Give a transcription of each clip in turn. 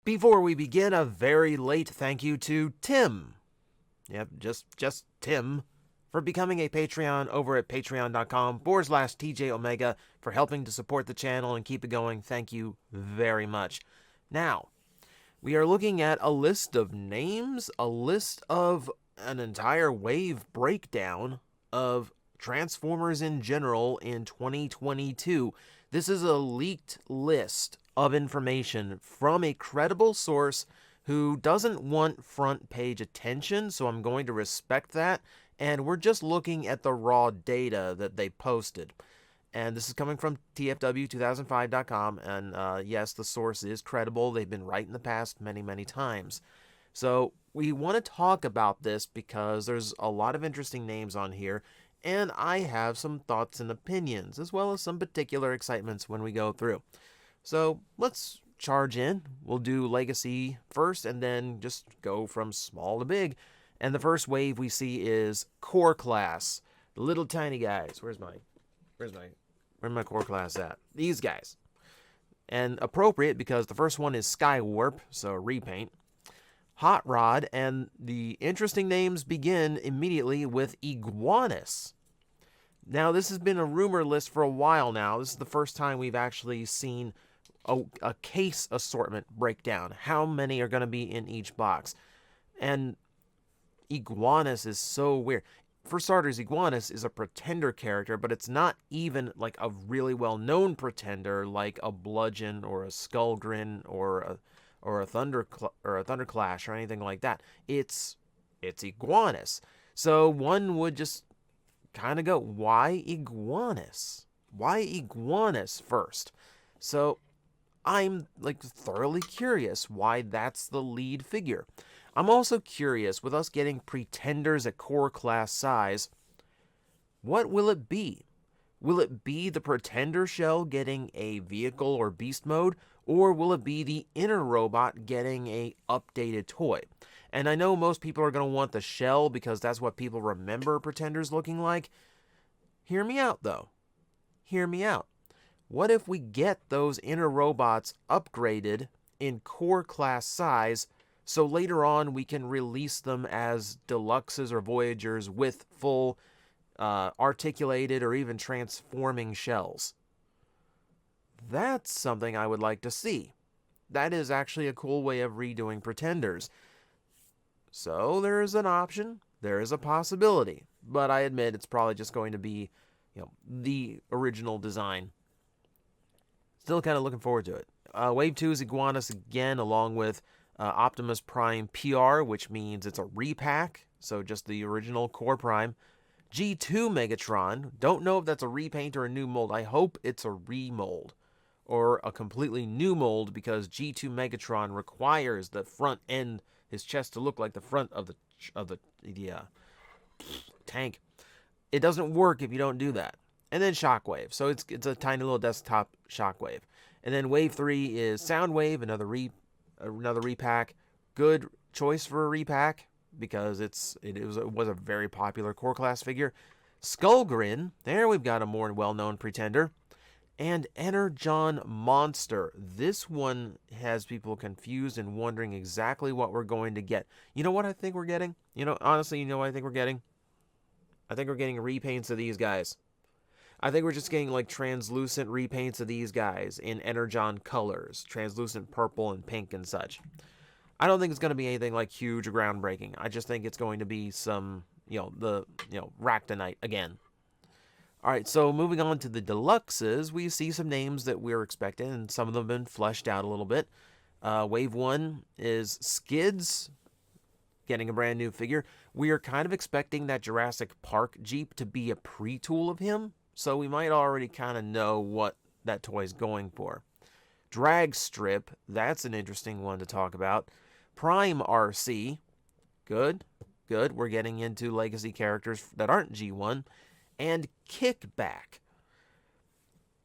Before we begin, a very late thank you to Tim. Yep, just Tim, for becoming a Patreon over at patreon.com/TJOmega, for helping to support the channel and keep it going. Thank you very much. Now, we are looking at a list of names, a list of an entire wave breakdown of Transformers in general in 2022. This is a leaked list of information from a credible source who doesn't want front page attention, so I'm going to respect that, and we're just looking at the raw data that they posted. And this is coming from TFW2005.com, and yes, the source is credible. They've been right in the past many times. So we want to talk about this because there's a lot of interesting names on here, and I have some thoughts and opinions, as well as some particular excitements when we go through. So let's charge in. We'll do Legacy first, and then just go from small to big. And the first wave we see is Core Class. The little tiny guys. Where's my Core Class at? These guys. And appropriate because the first one is Skywarp, so repaint. Hot Rod, and the interesting names begin immediately with Iguanus. Now, this has been a rumor list for a while now. This is the first time we've actually seen a case assortment breakdown. How many are going to be in each box? And Iguanus is so weird. For starters, Iguanus is a pretender character, but it's not even like a really well-known pretender like a Bludgeon or a Skullgrin or a Thunderclash or anything like that. It's Iguanus. So one would just kind of go, why Iguanus? Why Iguanus first? So I'm like thoroughly curious why that's the lead figure. I'm also curious, with us getting pretenders at core class size, what will it be? Will it be the pretender shell getting a vehicle or beast mode, or will it be the inner robot getting a updated toy? And I know most people are going to want the shell because that's what people remember pretenders looking like. Hear me out, though. Hear me out. What if we get those inner robots upgraded in core class size, so later on we can release them as Deluxes or Voyagers with full articulated or even transforming shells? That's something I would like to see. That is actually a cool way of redoing pretenders. So there is an option, there is a possibility, but I admit it's probably just going to be, the original design. Still kind of looking forward to it. Wave 2 is Iguanus again, along with Optimus Prime PR, which means it's a repack, so just the original Core Prime. G2 Megatron, don't know if that's a repaint or a new mold. I hope it's a remold or a completely new mold, because G2 Megatron requires the front end, his chest, to look like the front of the tank. It doesn't work if you don't do that. And then Shockwave, so it's a tiny little desktop Shockwave. And then Wave 3 is Soundwave, another repack. Good choice for a repack because it was a very popular core class figure. Skullgrin, there we've got a more well-known pretender. And Energon Monster. This one has people confused and wondering exactly what we're going to get. You know what I think we're getting? Honestly, you know what I think we're getting? I think we're getting repaints of these guys. I think we're just getting like translucent repaints of these guys in Energon colors. Translucent purple and pink and such. I don't think it's going to be anything like huge or groundbreaking. I just think it's going to be some, Ractonite again. Alright, so moving on to the Deluxes, we see some names that we're expecting, and some of them have been fleshed out a little bit. Wave 1 is Skids, getting a brand new figure. We are kind of expecting that Jurassic Park Jeep to be a pre-tool of him, so we might already kind of know what that toy is going for. Drag Strip, that's an interesting one to talk about. Prime RC, good. We're getting into legacy characters that aren't G1. And Kickback.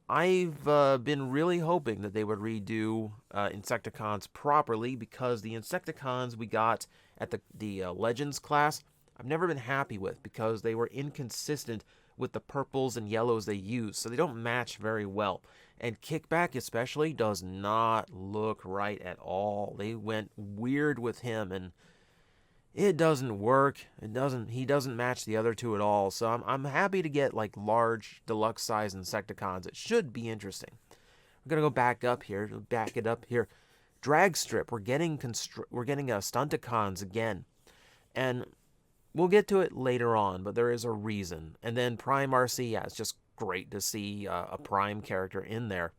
I've been really hoping that they would redo Insecticons properly, because the Insecticons we got at the Legends class, I've never been happy with, because they were inconsistent with the purples and yellows they use, so they don't match very well. And Kickback especially does not look right at all. They went weird with him, and it doesn't work. He doesn't match the other two at all. So I'm happy to get like large deluxe size Insecticons. It should be interesting. We're gonna go back up here. Back it up here. Drag strip. We're getting Stunticons again, and we'll get to it later on. But there is a reason. And then Prime RC. Yeah, it's just great to see a Prime character in there.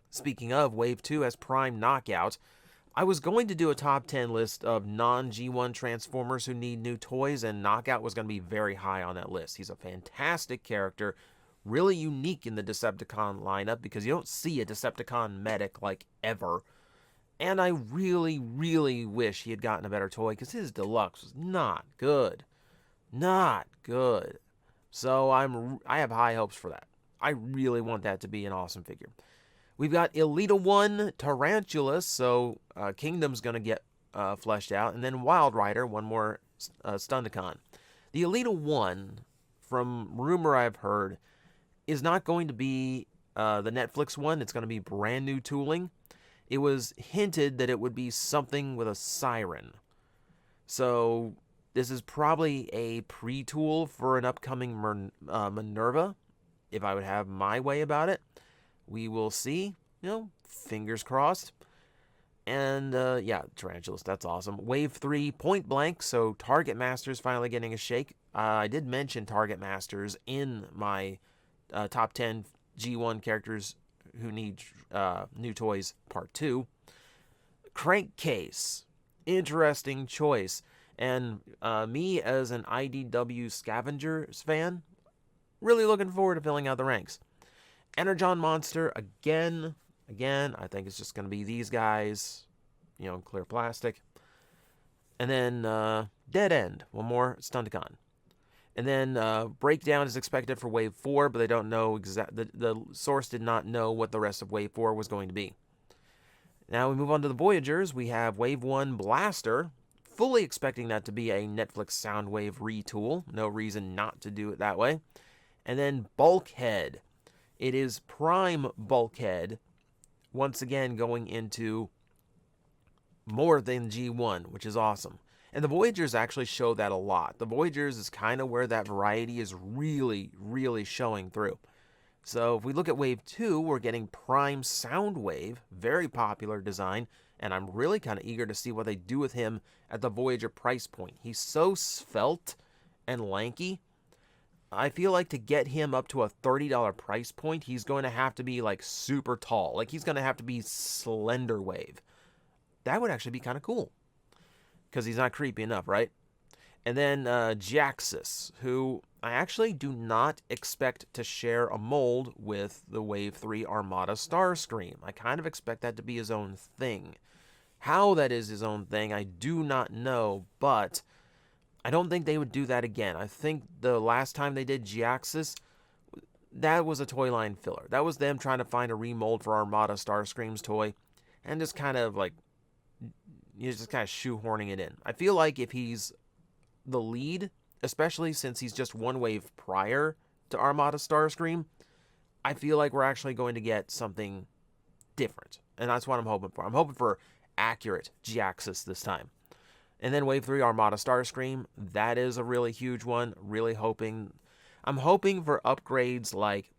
Speaking of, Wave 2 has Prime Knockout. I was going to do a top 10 list of non-G1 Transformers who need new toys, and Knockout was going to be very high on that list. He's a fantastic character, really unique in the Decepticon lineup, because you don't see a Decepticon medic, like, ever. And I really, really wish he had gotten a better toy, because his Deluxe was not good. Not good. So I have high hopes for that. I really want that to be an awesome figure. We've got Elita 1 Tarantulas, so Kingdom's going to get fleshed out. And then Wild Rider, one more Stunticon. The Elita 1, from rumor I've heard, is not going to be the Netflix one. It's going to be brand new tooling. It was hinted that it would be something with a siren. So this is probably a pre-tool for an upcoming Minerva, if I would have my way about it. We will see. Fingers crossed. And, yeah, Tarantulas, that's awesome. Wave 3, Point Blank, so Target Masters finally getting a shake. I did mention Target Masters in my top 10 G1 characters who need new toys, part 2. Crankcase, interesting choice. And me, as an IDW Scavengers fan, really looking forward to filling out the ranks. Energon Monster, again, I think it's just going to be these guys, clear plastic. And then Dead End, one more Stunticon. And then Breakdown is expected for Wave 4, but they don't know the source did not know what the rest of Wave 4 was going to be. Now we move on to the Voyagers. We have Wave 1 Blaster, fully expecting that to be a Netflix Soundwave retool. No reason not to do it that way. And then Bulkhead. It is Prime Bulkhead, once again going into more than G1, which is awesome. And the Voyagers actually show that a lot. The Voyagers is kind of where that variety is really, really showing through. So if we look at Wave 2, we're getting Prime Soundwave, very popular design, and I'm really kind of eager to see what they do with him at the Voyager price point. He's so svelte and lanky. I feel like to get him up to a $30 price point, he's going to have to be like super tall. Like he's going to have to be Slender Wave. That would actually be kind of cool. Because he's not creepy enough, right? And then Jaxus, who I actually do not expect to share a mold with the Wave 3 Armada Starscream. I kind of expect that to be his own thing. How that is his own thing, I do not know, but I don't think they would do that again. I think the last time they did Jaxus, that was a toy line filler. That was them trying to find a remold for Armada Starscream's toy, and just kind of like, just kind of shoehorning it in. I feel like if he's the lead, especially since he's just one wave prior to Armada Starscream, I feel like we're actually going to get something different. And that's what I'm hoping for. I'm hoping for accurate Jaxus this time. And then Wave 3 Armada Starscream, that is a really huge one. Really hoping. I'm hoping for upgrades like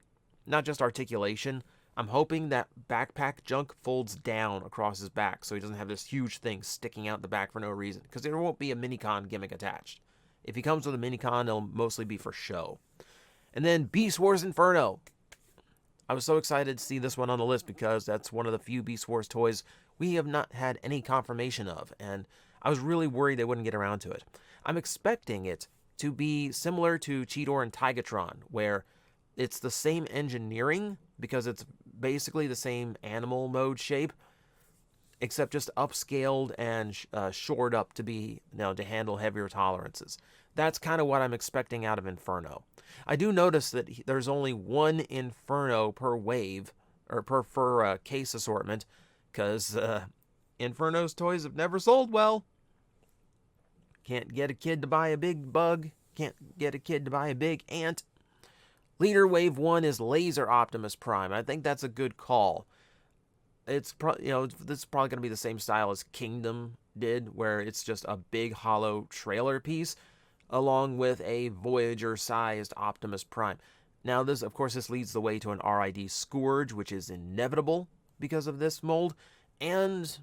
not just articulation. I'm hoping that backpack junk folds down across his back so he doesn't have this huge thing sticking out the back for no reason. Because there won't be a Minicon gimmick attached. If he comes with a Minicon, it'll mostly be for show. And then Beast Wars Inferno. I was so excited to see this one on the list because that's one of the few Beast Wars toys we have not had any confirmation of. And I was really worried they wouldn't get around to it. I'm expecting it to be similar to Cheetor and Tigatron, where it's the same engineering because it's basically the same animal mode shape, except just upscaled and shored up to be, to handle heavier tolerances. That's kind of what I'm expecting out of Inferno. I do notice that there's only one Inferno per wave, or per case assortment, because Inferno's toys have never sold well. Can't get a kid to buy a big bug. Can't get a kid to buy a big ant. Leader Wave 1 is Laser Optimus Prime. I think that's a good call. It's this is probably going to be the same style as Kingdom did, where it's just a big hollow trailer piece along with a Voyager-sized Optimus Prime. Now, this, of course, this leads the way to an RID Scourge, which is inevitable because of this mold. And,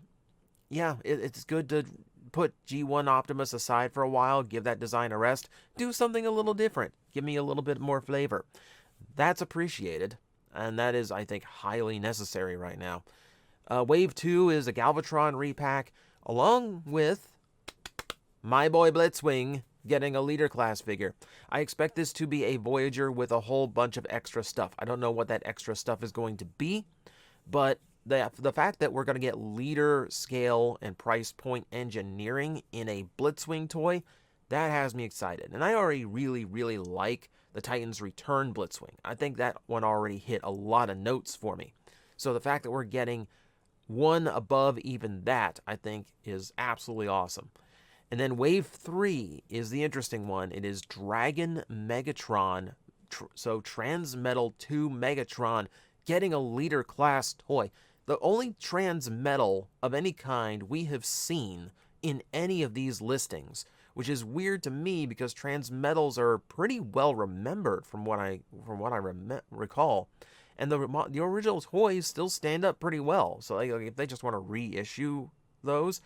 yeah, it's good to put G1 Optimus aside for a while, give that design a rest, do something a little different, give me a little bit more flavor. That's appreciated, and that is, I think, highly necessary right now. Wave 2 is a Galvatron repack, along with my boy Blitzwing getting a leader class figure. I expect this to be a Voyager with a whole bunch of extra stuff. I don't know what that extra stuff is going to be, but the fact that we're going to get leader scale and price point engineering in a Blitzwing toy, that has me excited. And I already really, really like the Titans Return Blitzwing. I think that one already hit a lot of notes for me. So the fact that we're getting one above even that, I think, is absolutely awesome. And then Wave 3 is the interesting one. It is Dragon Megatron, so Transmetal 2 Megatron, getting a leader class toy. The only Transmetal of any kind we have seen in any of these listings, which is weird to me because Transmetals are pretty well remembered from what I recall. And the original toys still stand up pretty well. So like, if they just want to reissue those,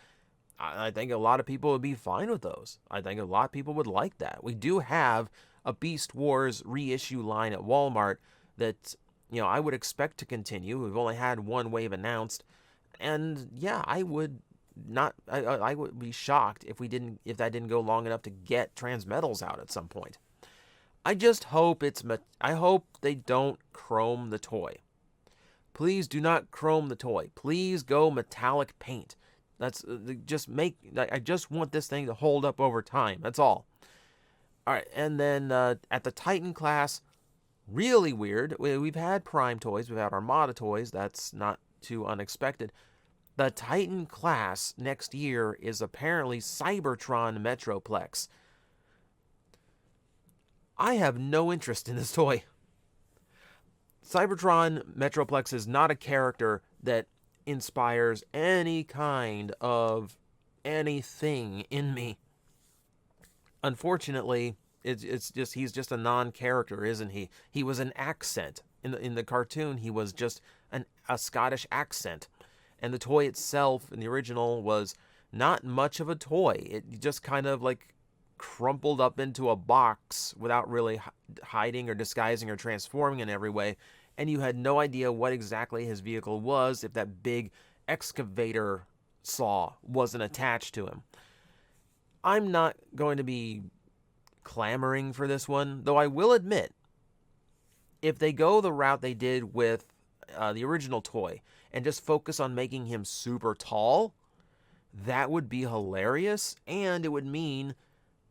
I think a lot of people would be fine with those. I think a lot of people would like that. We do have a Beast Wars reissue line at Walmart that, I would expect to continue. We've only had one wave announced. And yeah, I would be shocked if that didn't go long enough to get Transmetals out at some point. I just hope I hope they don't chrome the toy. Please do not chrome the toy. Please go metallic paint. I just want this thing to hold up over time. That's all. All right, and then at the Titan class, really weird. We've had Prime toys, we've had Armada toys. That's not too unexpected. The Titan class next year is apparently Cybertron Metroplex. I have no interest in this toy. Cybertron Metroplex is not a character that inspires any kind of anything in me. Unfortunately, he's just a non-character, isn't he? He was an accent. In the cartoon, he was just a Scottish accent. And the toy itself in the original was not much of a toy. It just kind of like crumpled up into a box without really hiding or disguising or transforming in every way. And you had no idea what exactly his vehicle was if that big excavator saw wasn't attached to him. I'm not going to be clamoring for this one, though I will admit, if they go the route they did with the original toy and just focus on making him super tall, that would be hilarious, and it would mean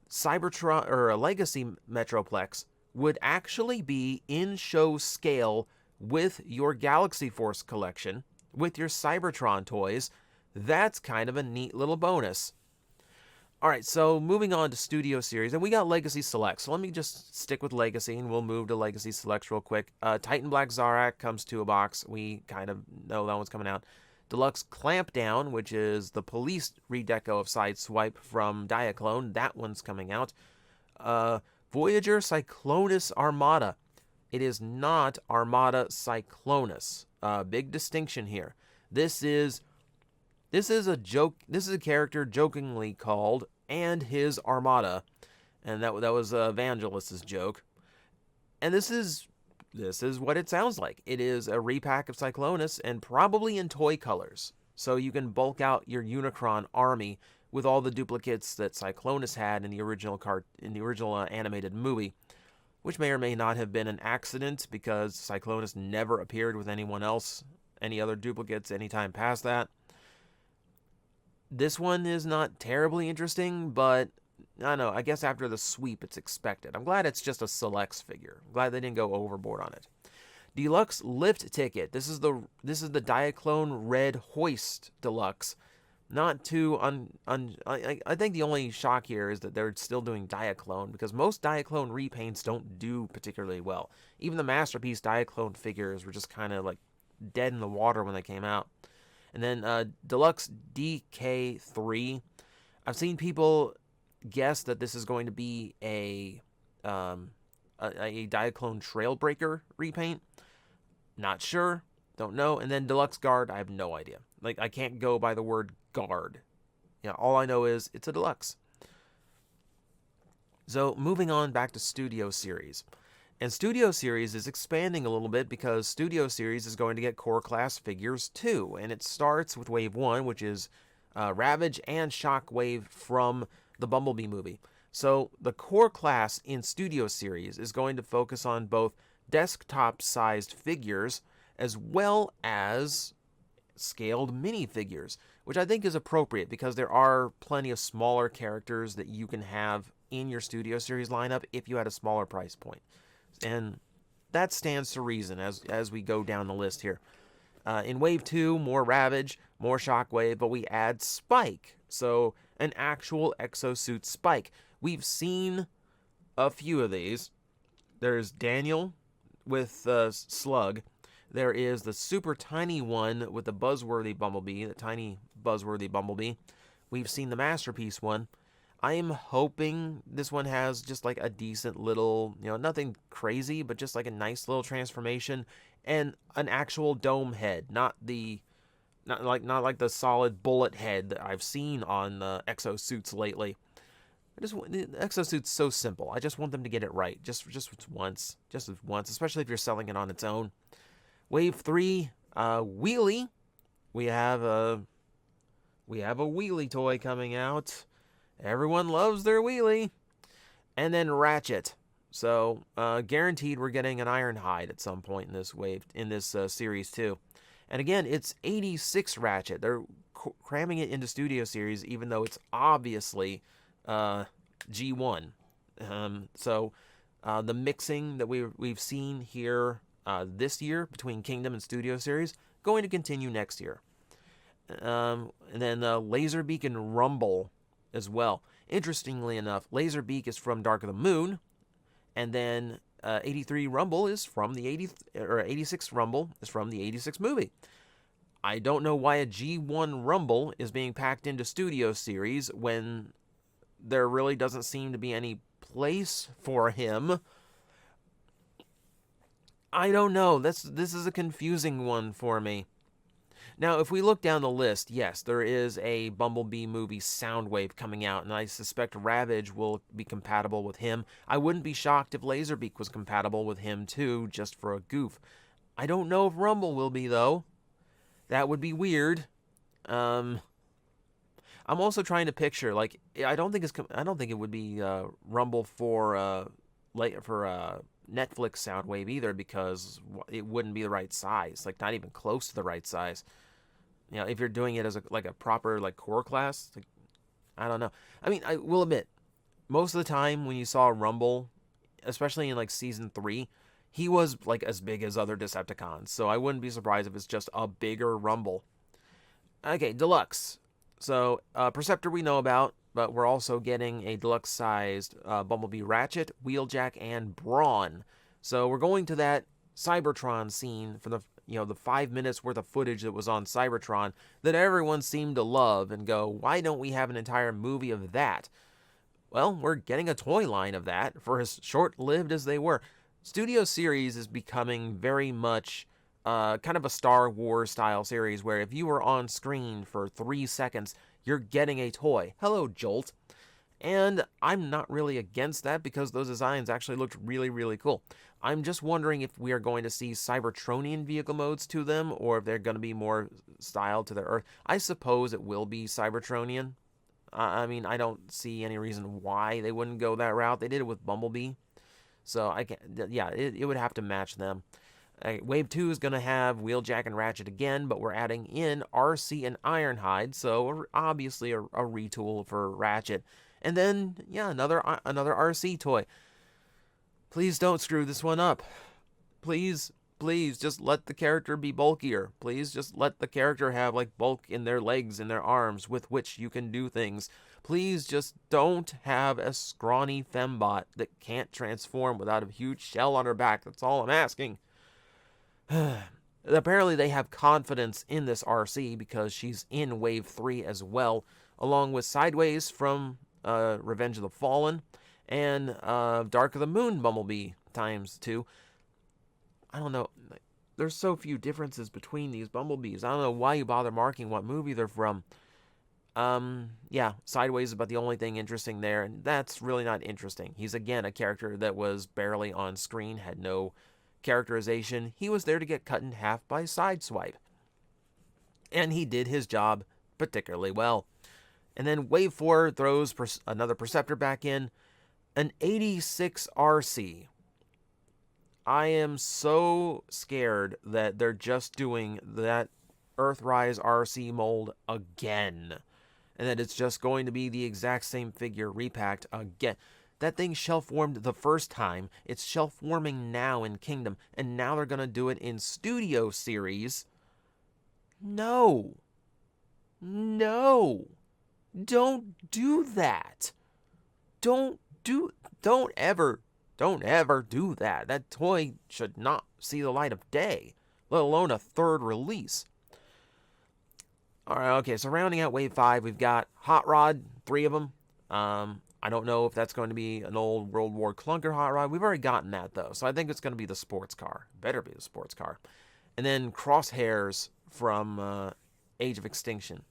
Cybertron or a Legacy Metroplex would actually be in show scale with your Galaxy Force collection, with your Cybertron toys. That's kind of a neat little bonus. Alright, so moving on to Studio Series, and we got Legacy Selects. So let me just stick with Legacy, and we'll move to Legacy Selects real quick. Titan Black Zarak comes to a box. We kind of know that one's coming out. Deluxe Clampdown, which is the police redeco of Sideswipe from Diaclone. That one's coming out. Voyager Cyclonus Armada. It is not Armada Cyclonus. Big distinction here. This is a joke. This is a character jokingly called "And His Armada," and that was Evangelist's joke. And this is what it sounds like. It is a repack of Cyclonus and probably in toy colors, so you can bulk out your Unicron army with all the duplicates that Cyclonus had in the original animated movie, which may or may not have been an accident because Cyclonus never appeared with anyone else, any other duplicates anytime past that. This one is not terribly interesting, but I don't know. I guess after the sweep, it's expected. I'm glad it's just a Selects figure. I'm glad they didn't go overboard on it. Deluxe Lift Ticket. This is the Diaclone Red Hoist Deluxe. Not too I think the only shock here is that they're still doing Diaclone, because most Diaclone repaints don't do particularly well. Even the Masterpiece Diaclone figures were just kind of like dead in the water when they came out. And then Deluxe DK3. I've seen people guess that this is going to be a Diaclone Trailbreaker repaint. Not sure. Don't know. And then Deluxe Guard, I have no idea. Like, I can't go by the word guard. Yeah, all I know is it's a Deluxe. So, moving on back to Studio Series. And Studio Series is expanding a little bit because Studio Series is going to get core class figures too. And it starts with Wave 1, which is Ravage and Shockwave from the Bumblebee movie. So, the core class in Studio Series is going to focus on both desktop-sized figures as well as scaled minifigures, which I think is appropriate because there are plenty of smaller characters that you can have in your Studio Series lineup if you had a smaller price point. And that stands to reason as we go down the list here. In Wave 2, more Ravage, more Shockwave, but we add Spike. So, an actual exosuit Spike. We've seen a few of these. There's Daniel with Slug. There is the super tiny one with the buzzworthy Bumblebee, the tiny buzzworthy Bumblebee. We've seen the Masterpiece one. I am hoping this one has just like a decent little, nothing crazy, but just like a nice little transformation and an actual dome head, not like the solid bullet head that I've seen on exosuits lately. The exosuit's so simple. I just want them to get it right, just once, especially if you're selling it on its own. Wave 3, Wheelie. We have a Wheelie toy coming out. Everyone loves their Wheelie. And then Ratchet. So, guaranteed we're getting an Ironhide at some point in this series too. And again, it's 86 Ratchet. They're cramming it into Studio Series, even though it's obviously G1. So, the mixing that we've seen here this year between Kingdom and Studio Series going to continue next year. And then Laserbeak and Rumble as well. Interestingly enough, Laserbeak is from Dark of the Moon, and then 83 Rumble is from the 86 Rumble is from the 86 movie. I don't know why a G1 Rumble is being packed into Studio Series when there really doesn't seem to be any place for him. I don't know. This is a confusing one for me. Now, if we look down the list, yes, there is a Bumblebee movie Soundwave coming out, and I suspect Ravage will be compatible with him. I wouldn't be shocked if Laserbeak was compatible with him too, just for a goof. I don't know if Rumble will be, though. That would be weird. I'm also trying to picture, like, I don't think it would be Rumble for Netflix Soundwave either, because it wouldn't be the right size, like not even close to the right size. If you're doing it as a proper core class, I don't know. I mean, I will admit, most of the time when you saw Rumble, especially in season 3, he was as big as other Decepticons, so I wouldn't be surprised if it's just a bigger Rumble. Okay, Deluxe. So Perceptor we know about, but we're also getting a deluxe-sized Bumblebee Ratchet, Wheeljack, and Brawn. So we're going to that Cybertron scene for the 5 minutes worth of footage that was on Cybertron that everyone seemed to love and go, why don't we have an entire movie of that? Well, we're getting a toy line of that for as short-lived as they were. Studio Series is becoming very much kind of a Star Wars style series where if you were on screen for 3 seconds, you're getting a toy. Hello, Jolt. And I'm not really against that because those designs actually looked really, really cool. I'm just wondering if we are going to see Cybertronian vehicle modes to them, or if they're going to be more styled to their Earth. I suppose it will be Cybertronian. I mean, I don't see any reason why they wouldn't go that route. They did it with Bumblebee. So, it would have to match them. Wave 2 is going to have Wheeljack and Ratchet again, but we're adding in RC and Ironhide, so obviously a retool for Ratchet. And then, another RC toy. Please don't screw this one up. Please please just let the character be bulkier. Please just let the character have like bulk in their legs and their arms with which you can do things. Please just don't have a scrawny fembot that can't transform without a huge shell on her back. That's all I'm asking. Apparently they have confidence in this RC because she's in Wave 3 as well, along with Sideways from Revenge of the Fallen and Dark of the Moon Bumblebee ×2. I don't know. There's so few differences between these Bumblebees. I don't know why you bother marking what movie they're from. Yeah, Sideways is about the only thing interesting there, and that's really not interesting. He's, again, a character that was barely on screen, had no characterization. He was there to get cut in half by Sideswipe. And he did his job particularly well. And then Wave 4 throws another Perceptor back in. An 86 RC. I am so scared that they're just doing that Earthrise RC mold again. And that it's just going to be the exact same figure repacked again. That thing shelf-warmed the first time. It's shelf-warming now in Kingdom. And now they're going to do it in Studio Series. No. No. Don't do that. Don't ever do that. That toy should not see the light of day, let alone a third release. Alright, okay, so rounding out Wave 5, we've got Hot Rod, 3 of them. I don't know if that's going to be an old World War Clunker Hot Rod. We've already gotten that, though, so I think it's going to be the sports car. Better be the sports car. And then Crosshairs from Age of Extinction.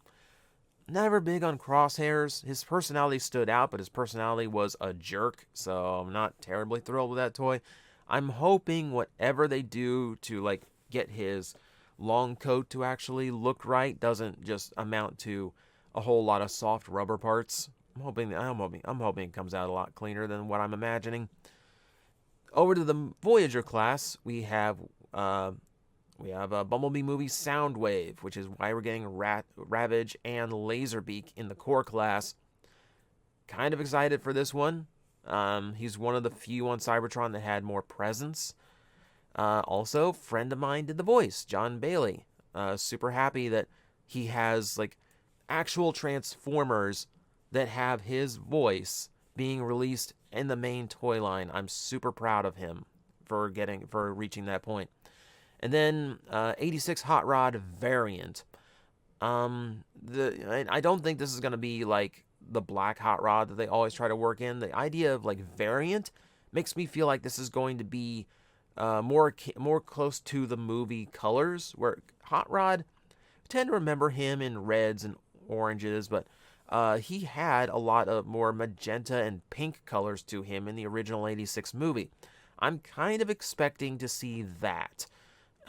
Never big on Crosshairs. His personality stood out, but his personality was a jerk, so I'm not terribly thrilled with that toy. I'm hoping whatever they do to like get his long coat to actually look right doesn't just amount to a whole lot of soft rubber parts. I'm hoping it comes out a lot cleaner than what I'm imagining. Over to the Voyager class, we have a Bumblebee movie Soundwave, which is why we're getting Ravage and Laserbeak in the core class. Kind of excited for this one. He's one of the few on Cybertron that had more presence. Also, friend of mine did the voice, John Bailey. Super happy that he has like actual Transformers that have his voice being released in the main toy line. I'm super proud of him for reaching that point. And then 86 Hot Rod variant. I don't think this is going to be like the black Hot Rod that they always try to work in. The idea of like variant makes me feel like this is going to be more close to the movie colors, where Hot Rod, I tend to remember him in reds and oranges, but he had a lot of more magenta and pink colors to him in the original 86 movie. I'm kind of expecting to see that.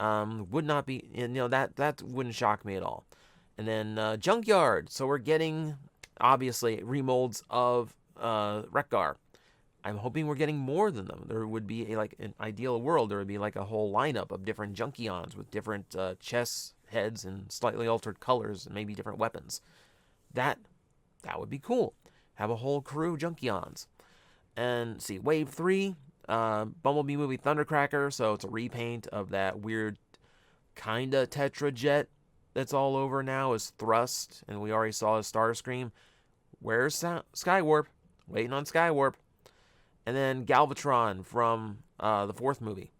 Would not be, that wouldn't shock me at all. And then Junkyard. So we're getting, obviously, remolds of Wreck-Gar. I'm hoping we're getting more than them. There would be, an ideal world, there would be like a whole lineup of different Junkions with different chest heads and slightly altered colors and maybe different weapons. That would be cool. Have a whole crew of Junkions. And see, Wave 3, Bumblebee movie Thundercracker, so it's a repaint of that weird kinda Tetrajet that's all over now is Thrust, and we already saw his Starscream. Where's Skywarp? Waiting on Skywarp. And then Galvatron from the 4th movie.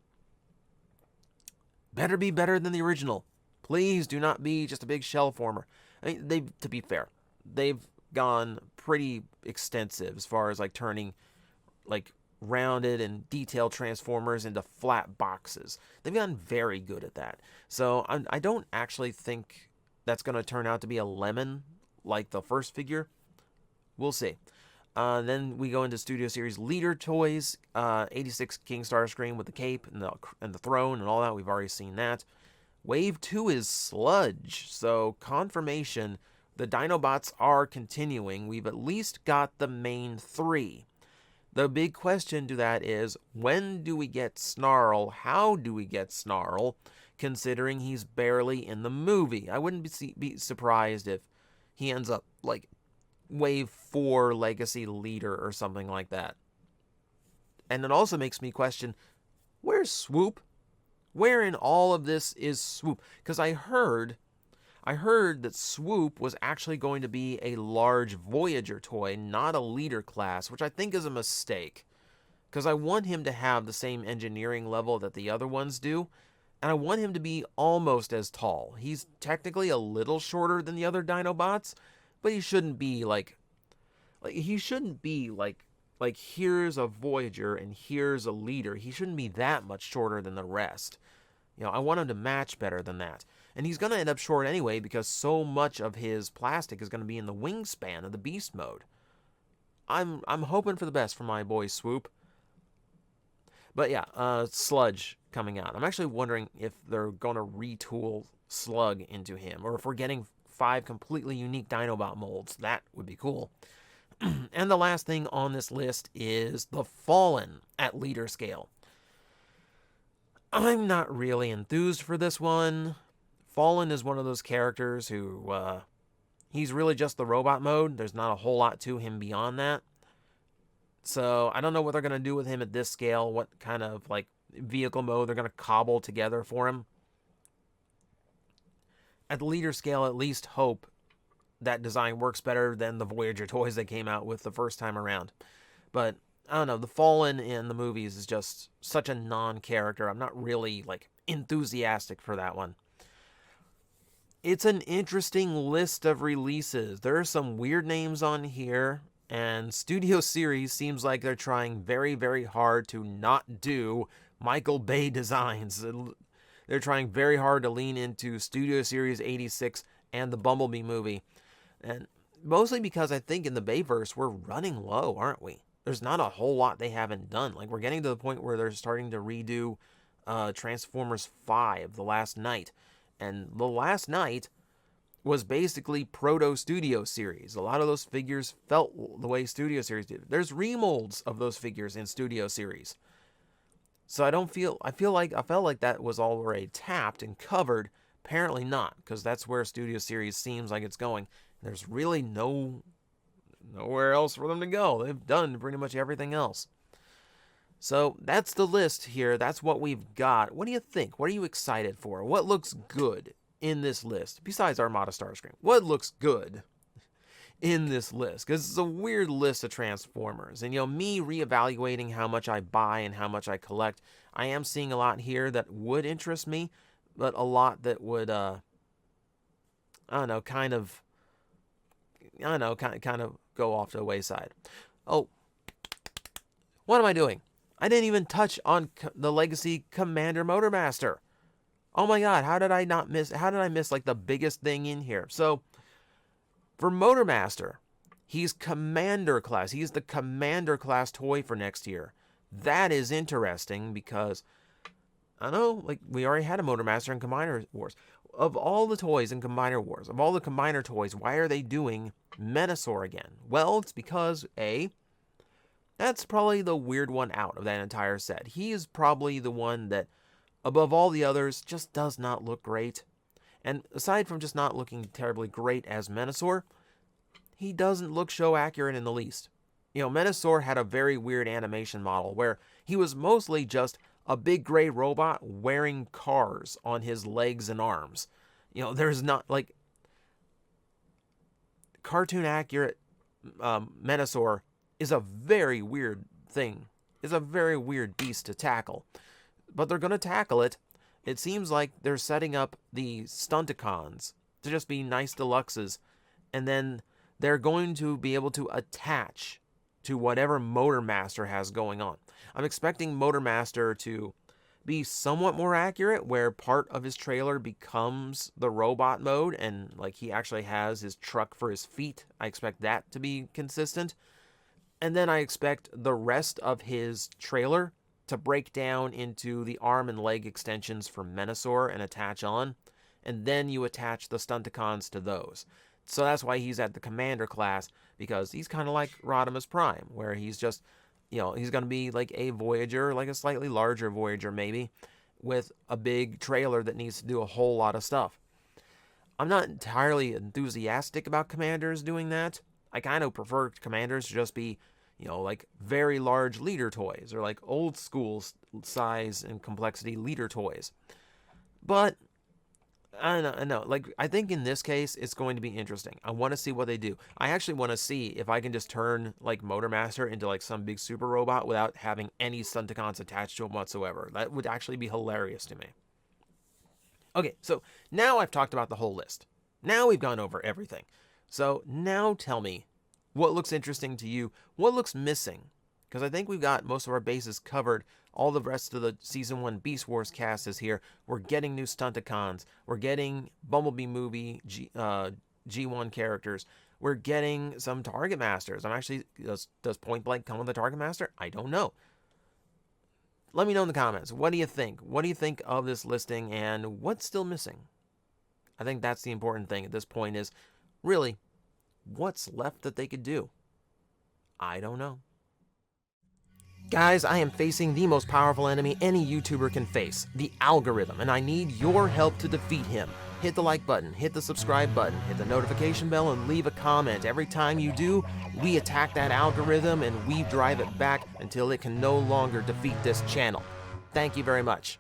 Better be better than the original. Please do not be just a big shell former. I mean, to be fair, they've gone pretty extensive as far as like turning like rounded and detailed Transformers into flat boxes. They've gotten very good at that. So I don't actually think that's going to turn out to be a lemon like the first figure. We'll see. Then we go into Studio Series Leader toys. 86 King Starscream with the cape and the throne and all that. We've already seen that. Wave 2 is Sludge. So confirmation, the Dinobots are continuing. We've at least got the main 3. The big question to that is, when do we get Snarl? How do we get Snarl, considering he's barely in the movie? I wouldn't be surprised if he ends up like Wave 4 Legacy Leader or something like that. And it also makes me question, where's Swoop? Where in all of this is Swoop? Because I heard that Swoop was actually going to be a large Voyager toy, not a leader class, which I think is a mistake. Because I want him to have the same engineering level that the other ones do, and I want him to be almost as tall. He's technically a little shorter than the other dinobots, but he shouldn't be like he shouldn't be like here's a Voyager and here's a leader. He shouldn't be that much shorter than the rest. I want him to match better than that. And he's going to end up short anyway because so much of his plastic is going to be in the wingspan of the beast mode. I'm hoping for the best for my boy Swoop. But yeah, Sludge coming out. I'm actually wondering if they're going to retool Slug into him, or if we're getting 5 completely unique Dinobot molds. That would be cool. And the last thing on this list is the Fallen at leader scale. I'm not really enthused for this one. Fallen is one of those characters who, he's really just the robot mode. There's not a whole lot to him beyond that. So I don't know what they're going to do with him at this scale, what kind of vehicle mode they're going to cobble together for him. At the leader scale, at least hope that design works better than the Voyager toys they came out with the first time around. But I don't know, the Fallen in the movies is just such a non-character. I'm not really enthusiastic for that one. It's an interesting list of releases. There are some weird names on here, and Studio Series seems like they're trying very, very hard to not do Michael Bay designs. They're trying very hard to lean into Studio Series 86 and the Bumblebee movie. And mostly because I think in the Bayverse we're running low, aren't we? There's not a whole lot they haven't done. We're getting to the point where they're starting to redo Transformers 5, The Last Night. And The Last Night was basically Proto-Studio Series. A lot of those figures felt the way Studio Series did. There's remolds of those figures in Studio Series. So I felt like that was already tapped and covered. Apparently not, because that's where Studio Series seems like it's going. There's really nowhere else for them to go. They've done pretty much everything else. So that's the list here. That's what we've got. What do you think? What are you excited for? What looks good in this list? Besides Armada Starscream, what looks good in this list? Because it's a weird list of Transformers. And, me reevaluating how much I buy and how much I collect, I am seeing a lot here that would interest me, but a lot that would, kind of go off to the wayside. Oh, what am I doing? I didn't even touch on the Legacy Commander Motormaster. Oh my god, how did I miss the biggest thing in here? So, for Motormaster, he's Commander class. He's the Commander class toy for next year. That is interesting because, I know, we already had a Motormaster in Combiner Wars. Of all the toys in Combiner Wars, of all the Combiner toys, why are they doing Menasor again? Well, it's because, that's probably the weird one out of that entire set. He is probably the one that, above all the others, just does not look great. And aside from just not looking terribly great as Menasor, he doesn't look show accurate in the least. Menasor had a very weird animation model where he was mostly just a big gray robot wearing cars on his legs and arms. There's not, cartoon accurate Menasor is a very weird thing. It's a very weird beast to tackle. But they're going to tackle it. It seems like they're setting up the Stunticons to just be nice deluxes. And then they're going to be able to attach to whatever Motormaster has going on. I'm expecting Motormaster to be somewhat more accurate, where part of his trailer becomes the robot mode, and he actually has his truck for his feet. I expect that to be consistent. And then I expect the rest of his trailer to break down into the arm and leg extensions for Menasor and attach on. And then you attach the Stunticons to those. So that's why he's at the Commander class, because he's kind of like Rodimus Prime, where he's just, he's going to be like a Voyager, a slightly larger Voyager maybe, with a big trailer that needs to do a whole lot of stuff. I'm not entirely enthusiastic about Commanders doing that. I kind of prefer Commanders to just be, You know, like very large leader toys, or like old school size and complexity leader toys. But I don't know. Like, I think in this case, it's going to be interesting. I want to see what they do. I actually want to see if I can just turn, like, Motormaster into, like, some big super robot without having any Stunticons attached to him whatsoever. That would actually be hilarious to me. Okay, so now I've talked about the whole list. Now we've gone over everything. So now tell me, what looks interesting to you? What looks missing? Because I think we've got most of our bases covered. All the rest of the Season 1 Beast Wars cast is here. We're getting new Stunticons. We're getting Bumblebee movie G1 characters. We're getting some Target Masters. I'm actually, does Point Blank come with a Target Master? I don't know. Let me know in the comments. What do you think? What do you think of this listing, and what's still missing? I think that's the important thing at this point is, really, what's left that they could do? I don't know. Guys, I am facing the most powerful enemy any YouTuber can face, the algorithm, and I need your help to defeat him. Hit the like button, hit the subscribe button, hit the notification bell, and leave a comment. Every time you do, we attack that algorithm and we drive it back until it can no longer defeat this channel. Thank you very much.